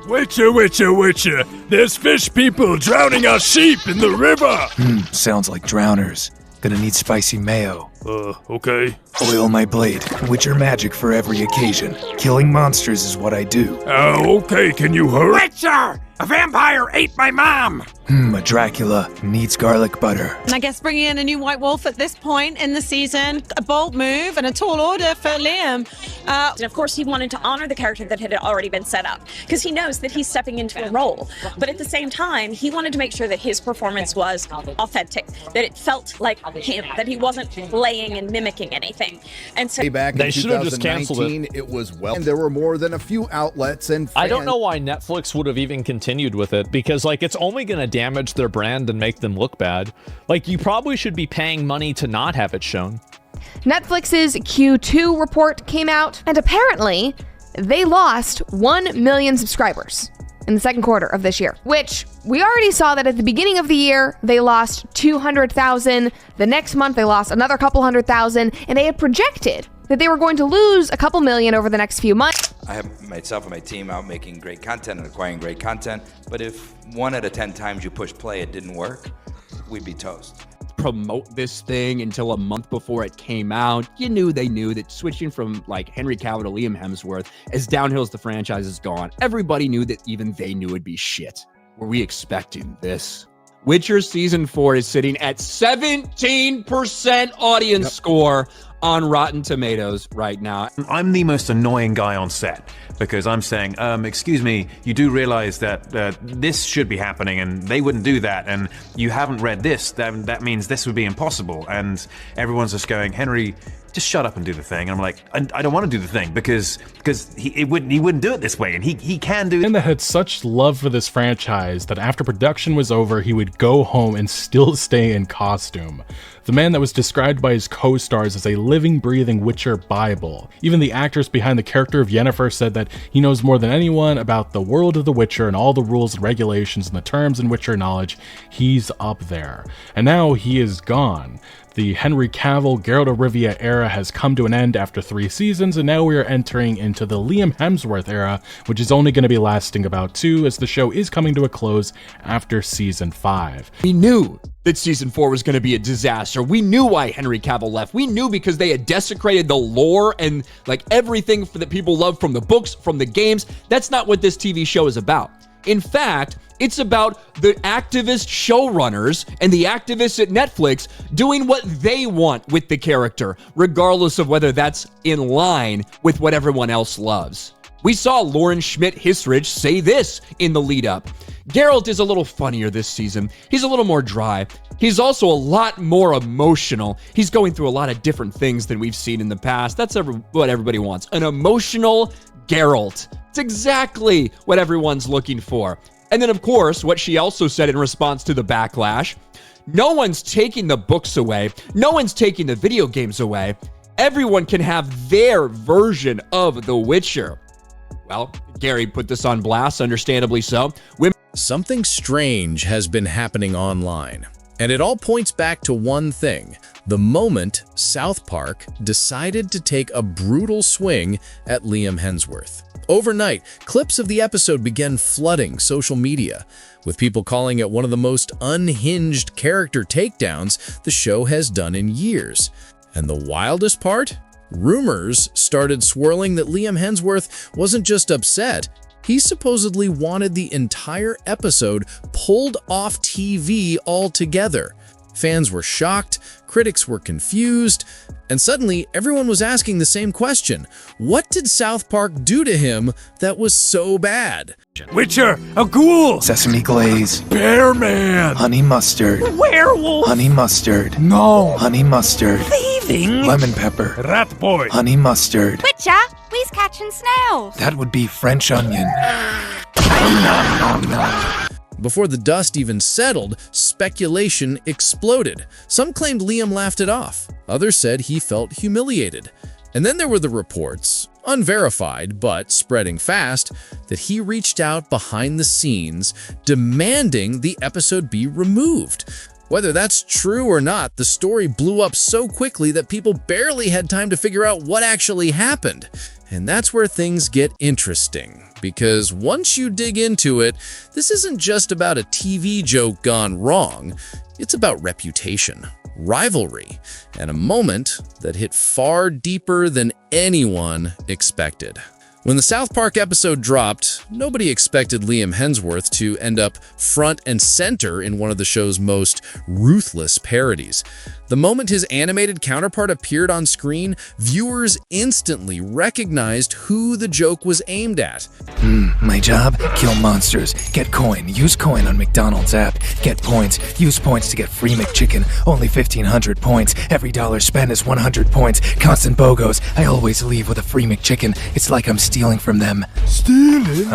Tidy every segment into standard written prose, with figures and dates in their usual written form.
Witcher, Witcher, Witcher, there's fish people drowning our sheep in the river! Sounds like drowners. Gonna need spicy mayo. Okay. Oil my blade. Witcher magic for every occasion. Killing monsters is what I do. Okay, can you hurry? Witcher! A vampire ate my mom! A Dracula needs garlic butter. And I guess bringing in a new White Wolf at this point in the season, a bold move and a tall order for Liam. And of course, he wanted to honor the character that had already been set up, because he knows that he's stepping into a role. But at the same time, he wanted to make sure that his performance was authentic, that it felt like him, that he wasn't playing and mimicking anything. And so back they in should have just canceled 2019, it was and there were more than a few outlets and I don't know why Netflix would have even continued with it, because like it's only going to damage their brand and make them look bad. Like you probably should be paying money to not have it shown. Netflix's Q2 report came out, and apparently they lost 1 million subscribers in the second quarter of this year, which we already saw that at the beginning of the year, they lost 200,000. The next month, they lost another couple 100,000, and they had projected that they were going to lose a couple million over the next few months. I have myself and my team out making great content and acquiring great content, but if 1 out of 10 times you push play, it didn't work, we'd be toast. Promote this thing until a month before it came out. They knew that switching from like Henry Cavill to Liam Hemsworth, as downhill as the franchise has gone, everybody knew that even they knew it'd be shit. Were we expecting this? Witcher Season 4 is sitting at 17% audience score on Rotten Tomatoes right now. I'm the most annoying guy on set because I'm saying, excuse me, you do realize that this should be happening and they wouldn't do that, and you haven't read this, that means this would be impossible. And everyone's just going, Henry, just shut up and do the thing. And I'm like, I don't want to do the thing because he wouldn't do it this way, and he can do it. And that had such love for this franchise that after production was over, he would go home and still stay in costume. The man that was described by his co-stars as a living, breathing Witcher Bible. Even the actress behind the character of Yennefer said that he knows more than anyone about the world of The Witcher and all the rules and regulations and the terms in Witcher knowledge. He's up there. And now he is gone. The Henry Cavill, Geralt of Rivia era has come to an end after 3 seasons, and now we are entering into the Liam Hemsworth era, which is only going to be lasting about 2, as the show is coming to a close after season 5. We knew that season 4 was going to be a disaster. We knew why Henry Cavill left. We knew because they had desecrated the lore and like everything that people love from the books, from the games. That's not what this TV show is about. In fact, it's about the activist showrunners and the activists at Netflix doing what they want with the character, regardless of whether that's in line with what everyone else loves. We saw Lauren Schmidt-Hissrich say this in the lead up. Geralt is a little funnier this season. He's a little more dry. He's also a lot more emotional. He's going through a lot of different things than we've seen in the past. That's what everybody wants. An emotional Geralt. It's exactly what everyone's looking for. And then, of course, what she also said in response to the backlash, no one's taking the books away. No one's taking the video games away. Everyone can have their version of The Witcher. Well, Gary put this on blast, understandably so. Something strange has been happening online, and it all points back to one thing: the moment South Park decided to take a brutal swing at Liam Hemsworth. Overnight, clips of the episode began flooding social media, with people calling it one of the most unhinged character takedowns the show has done in years. And the wildest part? Rumors started swirling that Liam Hemsworth wasn't just upset, he supposedly wanted the entire episode pulled off TV altogether. Fans were shocked, critics were confused, and suddenly everyone was asking the same question. What did South Park do to him that was so bad? Witcher, a ghoul, Sesame glaze, bear man, honey mustard, Werewolf! honey mustard, no, honey mustard, Thieving! lemon pepper, rat boy, honey mustard. Witcher, we's catching snails. That would be French onion. Before the dust even settled, speculation exploded. Some claimed Liam laughed it off. Others said he felt humiliated. And then there were the reports, unverified but spreading fast, that he reached out behind the scenes, demanding the episode be removed. Whether that's true or not, the story blew up so quickly that people barely had time to figure out what actually happened. And that's where things get interesting, because once you dig into it, this isn't just about a TV joke gone wrong. It's about reputation, rivalry, and a moment that hit far deeper than anyone expected. When the South Park episode dropped, nobody expected Liam Hemsworth to end up front and center in one of the show's most ruthless parodies. The moment his animated counterpart appeared on screen, viewers instantly recognized who the joke was aimed at. My job? Kill monsters. Get coin. Use coin on McDonald's app. Get points. Use points to get free McChicken. Only 1,500 points. Every dollar spent is 100 points. Constant BOGOs. I always leave with a free McChicken. It's like I'm stealing from them. Stealing?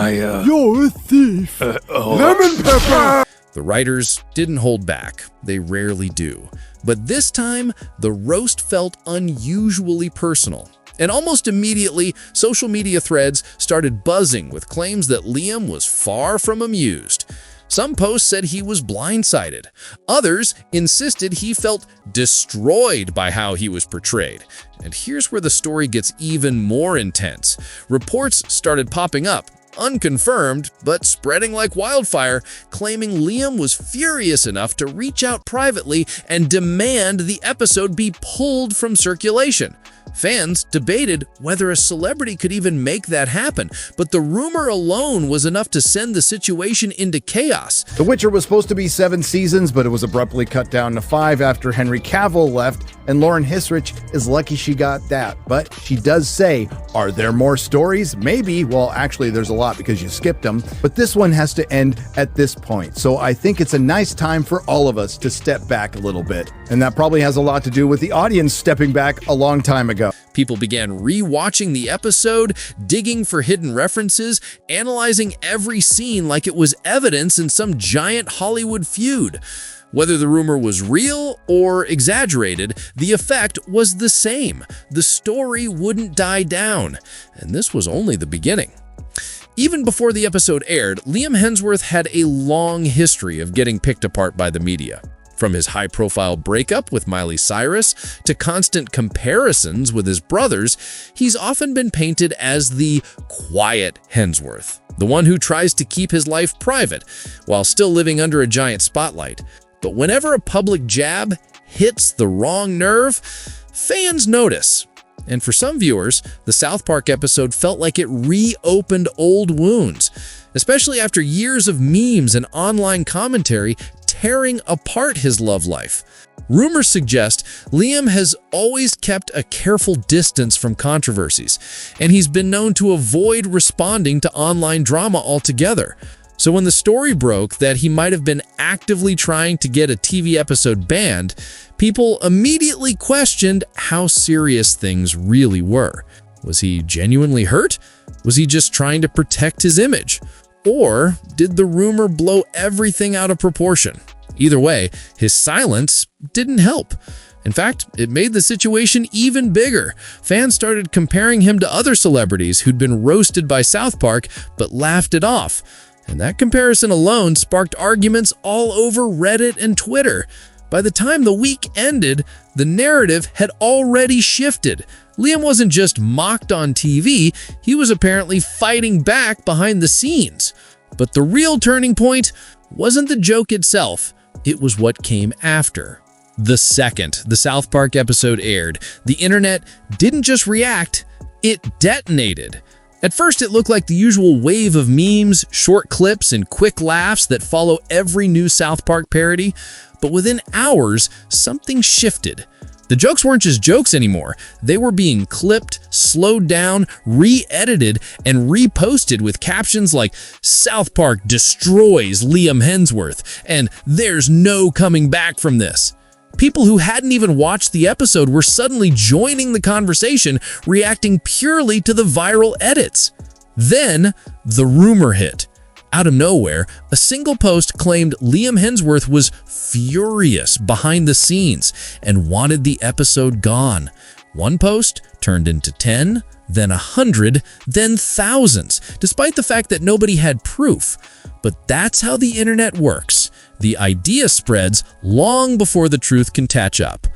You're a thief. Lemon pepper! The writers didn't hold back. They rarely do. But this time, the roast felt unusually personal. And almost immediately, social media threads started buzzing with claims that Liam was far from amused. Some posts said he was blindsided. Others insisted he felt destroyed by how he was portrayed. And here's where the story gets even more intense. Reports started popping up, unconfirmed, but spreading like wildfire, claiming Liam was furious enough to reach out privately and demand the episode be pulled from circulation. Fans debated whether a celebrity could even make that happen, but the rumor alone was enough to send the situation into chaos. The Witcher was supposed to be 7 seasons, but it was abruptly cut down to 5 after Henry Cavill left, and Lauren Hissrich is lucky she got that. But she does say, are there more stories? Maybe. Well, actually, there's a lot because you skipped them, but this one has to end at this point. So I think it's a nice time for all of us to step back a little bit. And that probably has a lot to do with the audience stepping back a long time ago. People began re-watching the episode, digging for hidden references, analyzing every scene like it was evidence in some giant Hollywood feud. Whether the rumor was real or exaggerated, the effect was the same. The story wouldn't die down, and this was only the beginning. Even before the episode aired, Liam Hemsworth had a long history of getting picked apart by the media. From his high-profile breakup with Miley Cyrus to constant comparisons with his brothers, he's often been painted as the quiet Hemsworth, the one who tries to keep his life private while still living under a giant spotlight. But whenever a public jab hits the wrong nerve, fans notice. And for some viewers, the South Park episode felt like it reopened old wounds, especially after years of memes and online commentary tearing apart his love life. Rumors suggest Liam has always kept a careful distance from controversies, and he's been known to avoid responding to online drama altogether. So when the story broke that he might have been actively trying to get a TV episode banned, people immediately questioned how serious things really were. Was he genuinely hurt? Was he just trying to protect his image? Or did the rumor blow everything out of proportion? Either way, his silence didn't help. In fact, it made the situation even bigger. Fans started comparing him to other celebrities who'd been roasted by South Park but laughed it off. And that comparison alone sparked arguments all over Reddit and Twitter. By the time the week ended, the narrative had already shifted. Liam wasn't just mocked on TV, he was apparently fighting back behind the scenes. But the real turning point wasn't the joke itself, it was what came after. The second the South Park episode aired, the internet didn't just react, it detonated. At first, it looked like the usual wave of memes, short clips, and quick laughs that follow every new South Park parody. But within hours, something shifted. The jokes weren't just jokes anymore. They were being clipped, slowed down, re-edited, and reposted with captions like, "South Park destroys Liam Hemsworth," and "There's no coming back from this." People who hadn't even watched the episode were suddenly joining the conversation, reacting purely to the viral edits. Then, the rumor hit. Out of nowhere, a single post claimed Liam Hemsworth was furious behind the scenes and wanted the episode gone. One post turned into 10, then 100, then thousands, despite the fact that nobody had proof. But that's how the internet works. The idea spreads long before the truth can catch up.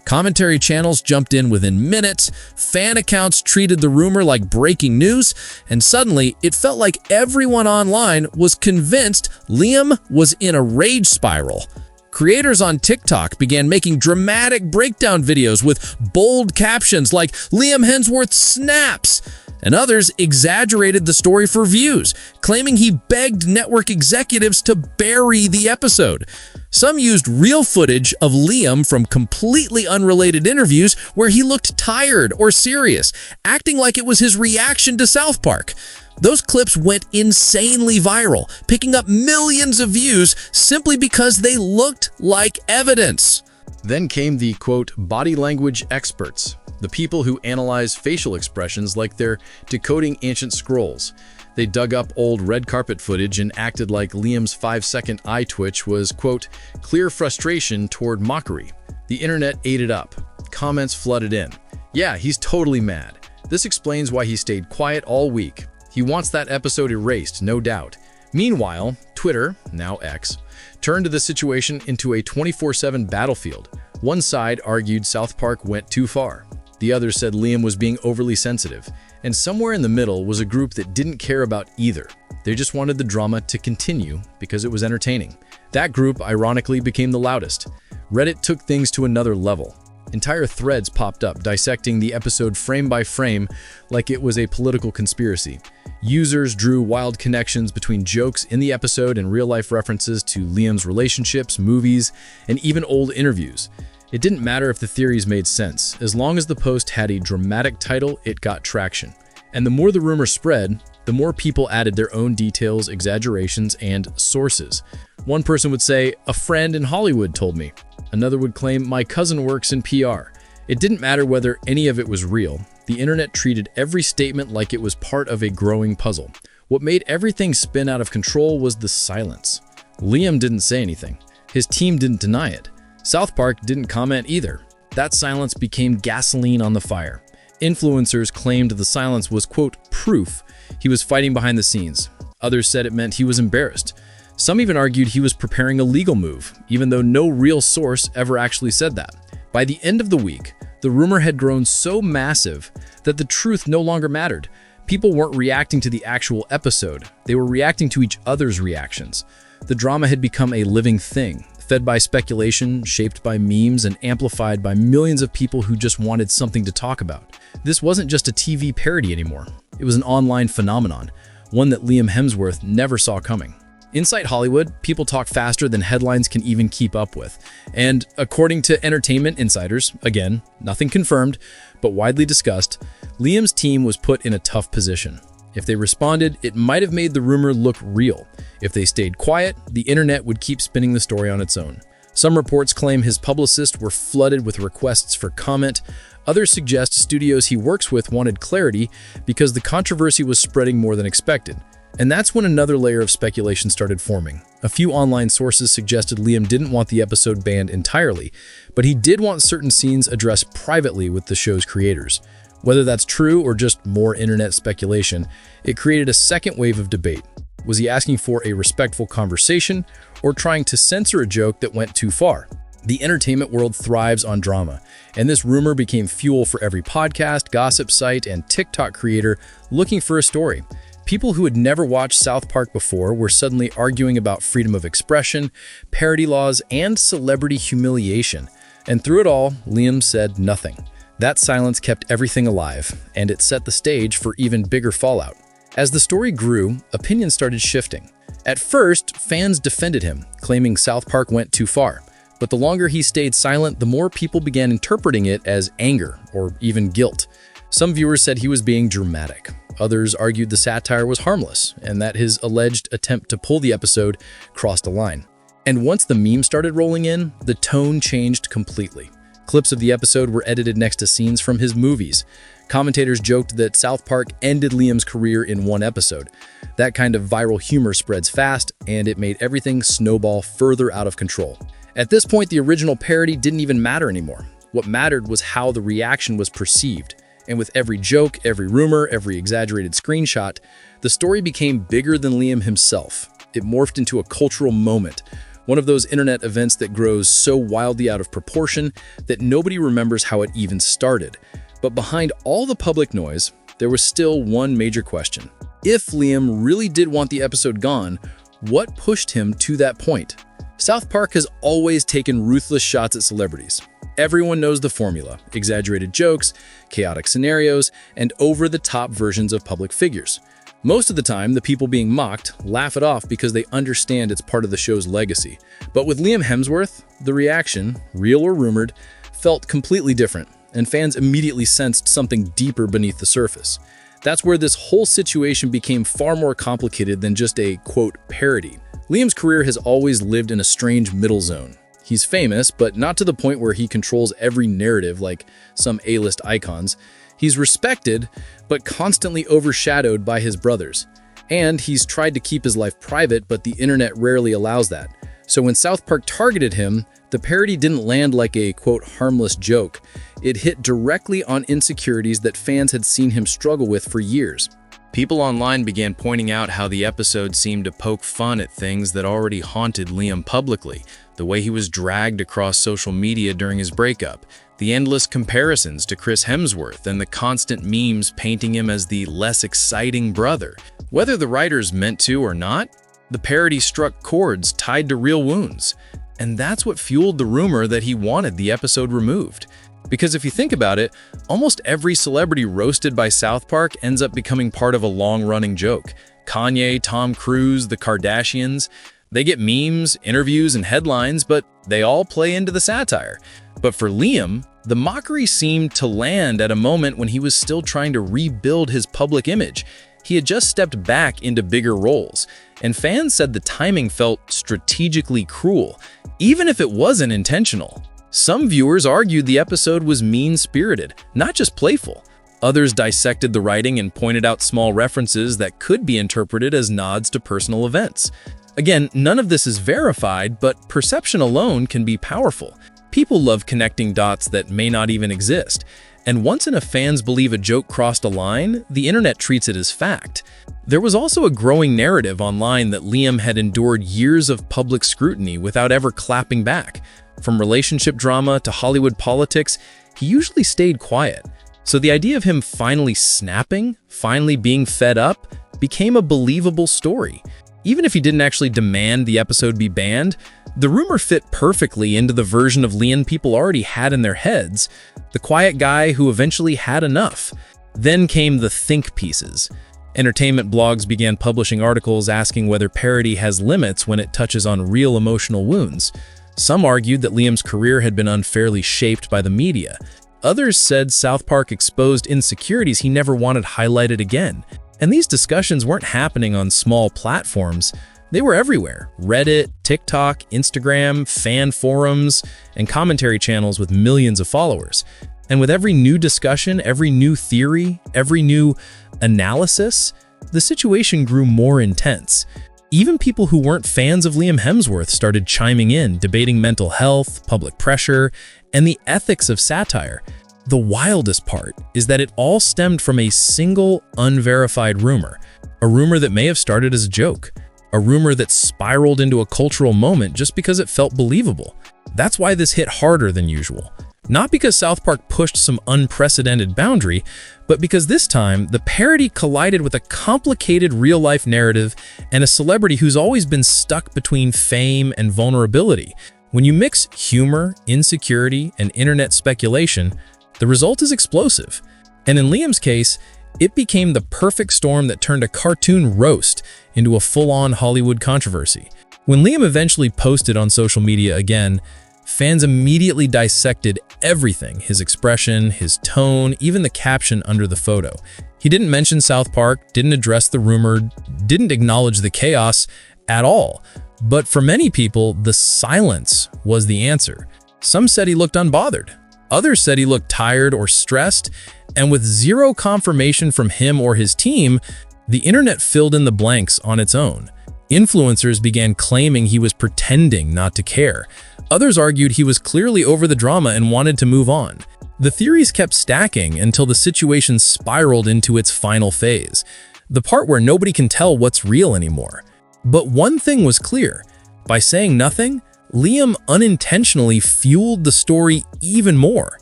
Commentary channels jumped in within minutes, fan accounts treated the rumor like breaking news, and suddenly it felt like everyone online was convinced Liam was in a rage spiral. Creators on TikTok began making dramatic breakdown videos with bold captions like "Liam Hemsworth snaps," and others exaggerated the story for views, claiming he begged network executives to bury the episode. Some used real footage of Liam from completely unrelated interviews where he looked tired or serious, acting like it was his reaction to South Park. Those clips went insanely viral, picking up millions of views simply because they looked like evidence. Then came the, quote, body language experts, the people who analyze facial expressions like they're decoding ancient scrolls. They dug up old red carpet footage and acted like Liam's 5-second eye twitch was, quote, clear frustration toward mockery. The internet ate it up. Comments flooded in. Yeah, he's totally mad. This explains why he stayed quiet all week. He wants that episode erased, no doubt. Meanwhile, Twitter, now X, turned the situation into a 24/7 battlefield. One side argued South Park went too far. The other said Liam was being overly sensitive. And somewhere in the middle was a group that didn't care about either. They just wanted the drama to continue because it was entertaining. That group, ironically, became the loudest. Reddit took things to another level. Entire threads popped up dissecting the episode frame by frame like it was a political conspiracy. Users drew wild connections between jokes in the episode and real-life references to Liam's relationships, movies, and even old interviews. It didn't matter if the theories made sense. As long as the post had a dramatic title, it got traction. And the more the rumor spread, the more people added their own details, exaggerations, and sources. One person would say, "A friend in Hollywood told me." Another would claim, "My cousin works in PR." It didn't matter whether any of it was real. The internet treated every statement like it was part of a growing puzzle. What made everything spin out of control was the silence. Liam didn't say anything. His team didn't deny it. South Park didn't comment either. That silence became gasoline on the fire. Influencers claimed the silence was, quote, proof he was fighting behind the scenes. Others said it meant he was embarrassed. Some even argued he was preparing a legal move, even though no real source ever actually said that. By the end of the week, the rumor had grown so massive that the truth no longer mattered. People weren't reacting to the actual episode. They were reacting to each other's reactions. The drama had become a living thing, fed by speculation, shaped by memes, and amplified by millions of people who just wanted something to talk about. This wasn't just a TV parody anymore. It was an online phenomenon, one that Liam Hemsworth never saw coming. Inside Hollywood, people talk faster than headlines can even keep up with. And according to entertainment insiders, again, nothing confirmed, but widely discussed, Liam's team was put in a tough position. If they responded, it might have made the rumor look real. If they stayed quiet, the internet would keep spinning the story on its own. Some reports claim his publicists were flooded with requests for comment. Others suggest studios he works with wanted clarity because the controversy was spreading more than expected. And that's when another layer of speculation started forming. A few online sources suggested Liam didn't want the episode banned entirely, but he did want certain scenes addressed privately with the show's creators. Whether that's true or just more internet speculation, it created a second wave of debate. Was he asking for a respectful conversation or trying to censor a joke that went too far? The entertainment world thrives on drama, and this rumor became fuel for every podcast, gossip site, and TikTok creator looking for a story. People who had never watched South Park before were suddenly arguing about freedom of expression, parody laws, and celebrity humiliation. And through it all, Liam said nothing. That silence kept everything alive, and it set the stage for even bigger fallout. As the story grew, opinions started shifting. At first, fans defended him, claiming South Park went too far. But the longer he stayed silent, the more people began interpreting it as anger or even guilt. Some viewers said he was being dramatic. Others argued the satire was harmless and that his alleged attempt to pull the episode crossed a line. And once the memes started rolling in, the tone changed completely. Clips of the episode were edited next to scenes from his movies. Commentators joked that South Park ended Liam's career in one episode. That kind of viral humor spreads fast, and it made everything snowball further out of control. At this point, the original parody didn't even matter anymore. What mattered was how the reaction was perceived. And with every joke, every rumor, every exaggerated screenshot, the story became bigger than Liam himself. It morphed into a cultural moment, One of those internet events that grows so wildly out of proportion that nobody remembers how it even started. But behind all the public noise, there was still one major question. If Liam really did want the episode gone, what pushed him to that point? South Park has always taken ruthless shots at celebrities. Everyone knows the formula: exaggerated jokes, chaotic scenarios, and over-the-top versions of public figures. Most of the time, the people being mocked laugh it off because they understand it's part of the show's legacy. But with Liam Hemsworth, the reaction, real or rumored, felt completely different, and fans immediately sensed something deeper beneath the surface. That's where this whole situation became far more complicated than just a, quote, parody. Liam's career has always lived in a strange middle zone. He's famous, but not to the point where he controls every narrative like some A-list icons. He's respected, but constantly overshadowed by his brothers. And he's tried to keep his life private, but the internet rarely allows that. So when South Park targeted him, the parody didn't land like a, quote, harmless joke. It hit directly on insecurities that fans had seen him struggle with for years. People online began pointing out how the episode seemed to poke fun at things that already haunted Liam publicly. The way he was dragged across social media during his breakup, the endless comparisons to Chris Hemsworth, and the constant memes painting him as the less exciting brother. Whether the writers meant to or not, the parody struck chords tied to real wounds. And that's what fueled the rumor that he wanted the episode removed. Because if you think about it, almost every celebrity roasted by South Park ends up becoming part of a long-running joke. Kanye, Tom Cruise, the Kardashians, they get memes, interviews, and headlines, but they all play into the satire. But for Liam, the mockery seemed to land at a moment when he was still trying to rebuild his public image. He had just stepped back into bigger roles, and fans said the timing felt strategically cruel, even if it wasn't intentional. Some viewers argued the episode was mean-spirited, not just playful. Others dissected the writing and pointed out small references that could be interpreted as nods to personal events. Again, none of this is verified, but perception alone can be powerful. People love connecting dots that may not even exist. And once enough fans believe a joke crossed a line, the internet treats it as fact. There was also a growing narrative online that Liam had endured years of public scrutiny without ever clapping back. From relationship drama to Hollywood politics, he usually stayed quiet. So the idea of him finally snapping, finally being fed up, became a believable story. Even if he didn't actually demand the episode be banned, the rumor fit perfectly into the version of Liam people already had in their heads, the quiet guy who eventually had enough. Then came the think pieces. Entertainment blogs began publishing articles asking whether parody has limits when it touches on real emotional wounds. Some argued that Liam's career had been unfairly shaped by the media. Others said South Park exposed insecurities he never wanted highlighted again. And these discussions weren't happening on small platforms. They were everywhere: Reddit, TikTok, Instagram, fan forums, and commentary channels with millions of followers. And with every new discussion, every new theory, every new analysis, the situation grew more intense. Even people who weren't fans of Liam Hemsworth started chiming in, debating mental health, public pressure, and the ethics of satire. The wildest part is that it all stemmed from a single, unverified rumor. A rumor that may have started as a joke. A rumor that spiraled into a cultural moment just because it felt believable. That's why this hit harder than usual. Not because South Park pushed some unprecedented boundary, but because this time, the parody collided with a complicated real-life narrative and a celebrity who's always been stuck between fame and vulnerability. When you mix humor, insecurity, and internet speculation, the result is explosive. And in Liam's case, it became the perfect storm that turned a cartoon roast into a full-on Hollywood controversy. When Liam eventually posted on social media again, fans immediately dissected everything: his expression, his tone, even the caption under the photo. He didn't mention South Park, didn't address the rumor, didn't acknowledge the chaos at all. But for many people, the silence was the answer. Some said he looked unbothered. Others said he looked tired or stressed, and with zero confirmation from him or his team, the internet filled in the blanks on its own. Influencers began claiming he was pretending not to care. Others argued he was clearly over the drama and wanted to move on. The theories kept stacking until the situation spiraled into its final phase, the part where nobody can tell what's real anymore. But one thing was clear: By saying nothing, Liam unintentionally fueled the story even more.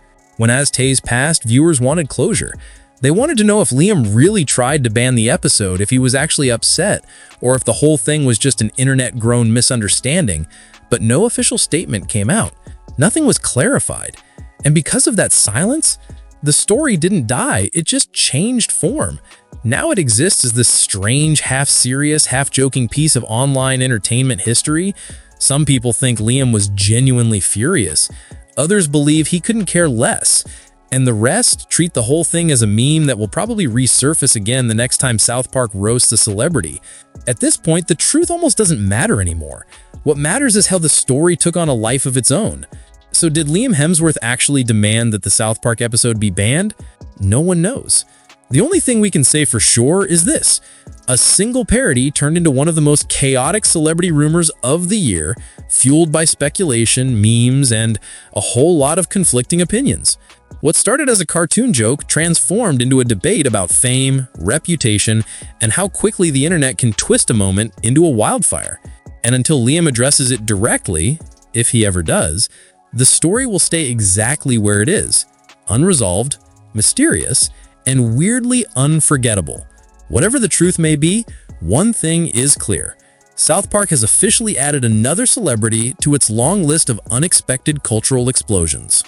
When As Tays passed, viewers wanted closure. They wanted to know if Liam really tried to ban the episode, if he was actually upset, or if the whole thing was just an internet-grown misunderstanding, but no official statement came out. Nothing was clarified. And because of that silence, the story didn't die, it just changed form. Now it exists as this strange, half-serious, half-joking piece of online entertainment history. Some people think Liam was genuinely furious. Others believe he couldn't care less. And the rest treat the whole thing as a meme that will probably resurface again the next time South Park roasts a celebrity. At this point, the truth almost doesn't matter anymore. What matters is how the story took on a life of its own. So did Liam Hemsworth actually demand that the South Park episode be banned? No one knows. The only thing we can say for sure is this: a single parody turned into one of the most chaotic celebrity rumors of the year, fueled by speculation, memes, and a whole lot of conflicting opinions. What started as a cartoon joke transformed into a debate about fame, reputation, and how quickly the internet can twist a moment into a wildfire. And until Liam addresses it directly, if he ever does, the story will stay exactly where it is: unresolved, mysterious, and weirdly unforgettable. Whatever the truth may be, one thing is clear: South Park has officially added another celebrity to its long list of unexpected cultural explosions.